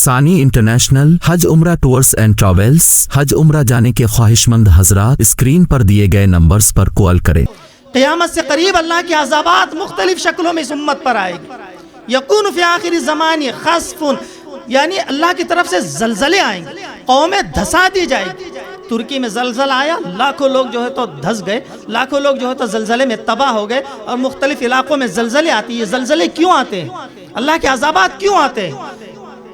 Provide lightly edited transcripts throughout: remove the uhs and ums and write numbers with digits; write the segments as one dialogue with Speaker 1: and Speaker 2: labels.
Speaker 1: ثانی انٹرنیشنل حج عمرہ tours and travels. حج عمرہ جانے کے خواہش مند حضرات اسکرین پر دیے گئے نمبرز پر کال کریں۔
Speaker 2: قیامت سے قریب اللہ کے عذابات مختلف شکلوں میں اس امت پر آئے گی۔ یکون فی آخر الزمان خسف، یعنی اللہ کی طرف سے زلزلے آئیں گے، قومیں دھسا دی جائے گی۔ ترکی میں زلزلہ آیا، لاکھوں لوگ جو ہے تو دھس گئے، لاکھوں لوگ جو ہے تو زلزلے میں تباہ ہو گئے، اور مختلف علاقوں میں زلزلے آتی ہیں۔ یہ زلزلے کیوں آتے ہیں؟ اللہ کے عذابات کیوں آتے ہیں؟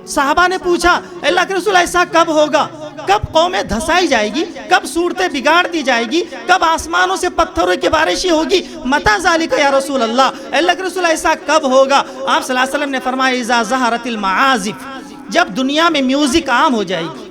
Speaker 2: صحابہ نے پوچھا اللہ کے رسول ایسا کب ہوگا؟ کب قومیں دھسائی جائے گی؟ کب صورتیں بگاڑ دی جائے گی؟ کب آسمانوں سے پتھروں کی بارشی ہوگی؟ متى ذالک یا رسول اللہ کے رسول ایسا کب ہوگا؟ آپ صلی اللہ علیہ وسلم نے فرمایا اذا ظہرت المعازف، جب دنیا میں میوزک عام ہو جائے گی۔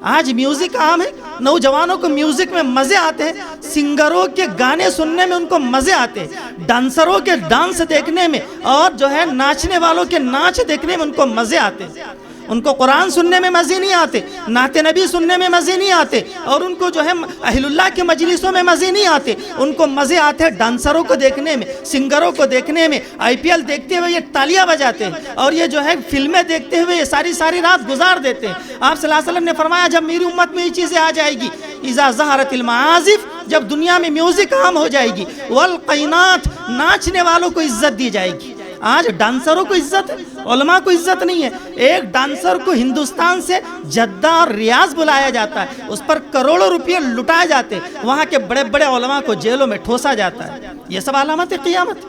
Speaker 2: آج میوزک عام ہے، نوجوانوں کو میوزک میں مزے آتے ہیں، سنگروں کے گانے سننے میں ان کو مزے آتے ہیں، ڈانسروں کے ڈانس دیکھنے میں اور جو ہے ناچنے والوں کے ناچ دیکھنے میں ان کو مزے آتے ہیں۔ ان کو قرآن سننے میں مزے نہیں آتے، نعت نبی سننے میں مزے نہیں آتے، اور ان کو جو ہے اہل اللہ کے مجلسوں میں مزے نہیں آتے۔ ان کو مزے آتے ہیں ڈانسروں کو دیکھنے میں، سنگروں کو دیکھنے میں۔ آئی پی ایل دیکھتے ہوئے یہ تالیاں بجاتے ہیں، اور یہ جو ہے فلمیں دیکھتے ہوئے یہ ساری رات گزار دیتے ہیں۔ آپ صلی اللہ علیہ وسلم نے فرمایا جب میری امت میں یہ چیزیں آ جائے گی، اذا ظہرت المعازف، جب دنیا میں میوزک عام ہو جائے گی، والقینات، ناچنے والوں کو عزت دی جائے گی۔ آج ڈانسروں کو عزت ہے، علماء کو عزت نہیں ہے۔ ایک ڈانسر کو ہندوستان سے جدہ اور ریاض بلایا جاتا ہے، اس پر کروڑوں روپے لٹائے جاتے ہیں، وہاں کے بڑے بڑے علماء کو جیلوں میں ٹھوسا جاتا ہے۔ یہ سب علامت قیامت۔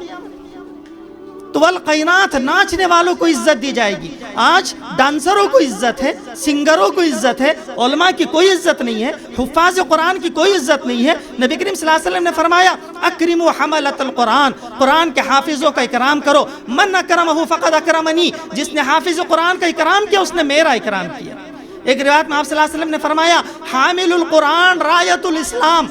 Speaker 2: تو والقینات، ناچنے والوں کو عزت دی جائے گی۔ آج ڈانسروں کو عزت ہے، سنگروں کو عزت ہے، علماء کی کوئی عزت نہیں ہے، حفاظ قرآن کی کوئی عزت نہیں ہے۔ نبی کریم صلی اللہ علیہ وسلم نے فرمایا اکرموا حملۃ القرآن، قرآن کے حافظوں کا اکرام کرو۔ من اکرمہ فقد اکرمنی، جس نے حافظ قرآن کا اکرام کیا اس نے میرا اکرام کیا۔ ایک روایت میں آپ صلی اللہ علیہ وسلم نے فرمایا حامل القرآن رایۃ الاسلام،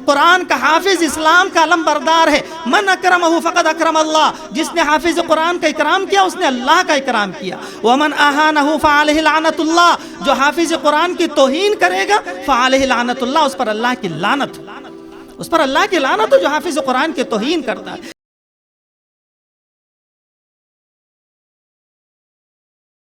Speaker 2: قرآن کا حافظ اسلام کا علم بردار ہے۔ من اکرمہ فقد اکرم اللہ، جس نے حافظ قرآن کا اکرام کیا اس نے اللہ کا اکرام کیا۔ ومن اہانہ فعلیہ لعنت اللہ، جو حافظ قرآن کی توہین کرے گا فعلیہ لعنت اللہ، اس پر اللہ کی لعنت، اس پر اللہ کی لعنت ہو جو حافظ قرآن کی توہین کرتا ہے۔